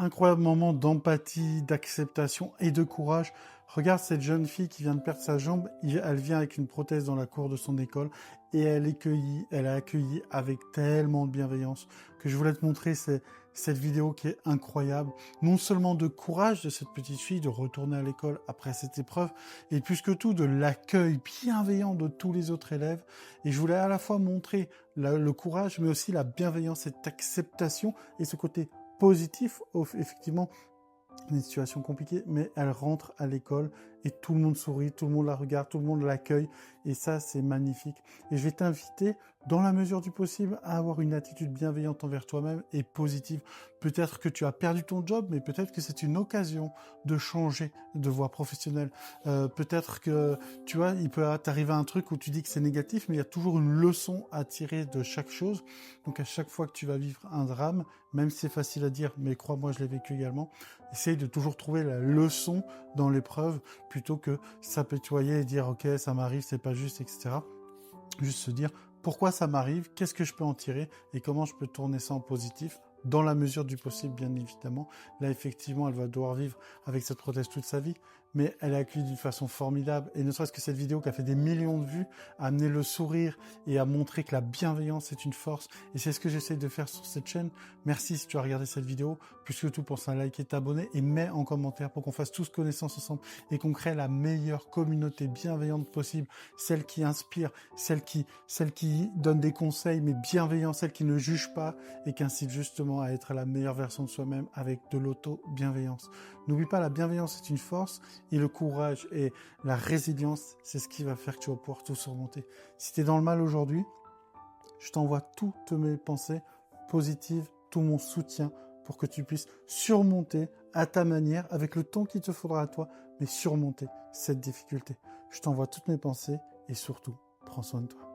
incroyable moment d'empathie, d'acceptation et de courage. Regarde cette jeune fille qui vient de perdre sa jambe, elle vient avec une prothèse dans la cour de son école et elle a accueilli avec tellement de bienveillance que je voulais te montrer cette vidéo qui est incroyable. Non seulement de courage de cette petite fille de retourner à l'école après cette épreuve, et plus que tout de l'accueil bienveillant de tous les autres élèves. Et je voulais à la fois montrer le courage, mais aussi la bienveillance, cette acceptation et ce côté positif, effectivement, une situation compliquée, mais elle rentre à l'école et tout le monde sourit, tout le monde la regarde, tout le monde l'accueille, et ça, c'est magnifique. Et je vais t'inviter, dans la mesure du possible, à avoir une attitude bienveillante envers toi-même et positive. Peut-être que tu as perdu ton job, mais peut-être que c'est une occasion de changer de voie professionnelle. Peut-être que, tu vois, il peut t'arriver un truc où tu dis que c'est négatif, mais il y a toujours une leçon à tirer de chaque chose. Donc à chaque fois que tu vas vivre un drame, même si c'est facile à dire, mais crois-moi, je l'ai vécu également, essaye de toujours trouver la leçon dans l'épreuve, plutôt que s'apitoyer et dire « Ok, ça m'arrive, c'est pas juste, etc. » Juste se dire « Pourquoi ça m'arrive ? Qu'est-ce que je peux en tirer ? Et comment je peux tourner ça en positif ?» Dans la mesure du possible, bien évidemment. Là, effectivement, elle va devoir vivre avec cette prothèse toute sa vie, mais elle est accueillie d'une façon formidable. Et ne serait-ce que cette vidéo qui a fait des millions de vues, a amené le sourire et a montré que la bienveillance est une force. Et c'est ce que j'essaie de faire sur cette chaîne. Merci si tu as regardé cette vidéo. Plus que tout, pense à liker, t'abonner et mets en commentaire pour qu'on fasse tous connaissance ensemble et qu'on crée la meilleure communauté bienveillante possible. Celle qui inspire, celle qui donne des conseils, mais bienveillant, celle qui ne juge pas et qui incite justement à être la meilleure version de soi-même avec de l'auto-bienveillance. N'oublie pas, la bienveillance est une force et le courage et la résilience, c'est ce qui va faire que tu vas pouvoir tout surmonter. Si tu es dans le mal aujourd'hui, je t'envoie toutes mes pensées positives, tout mon soutien pour que tu puisses surmonter à ta manière, avec le temps qu'il te faudra à toi, mais surmonter cette difficulté. Je t'envoie toutes mes pensées et surtout, prends soin de toi.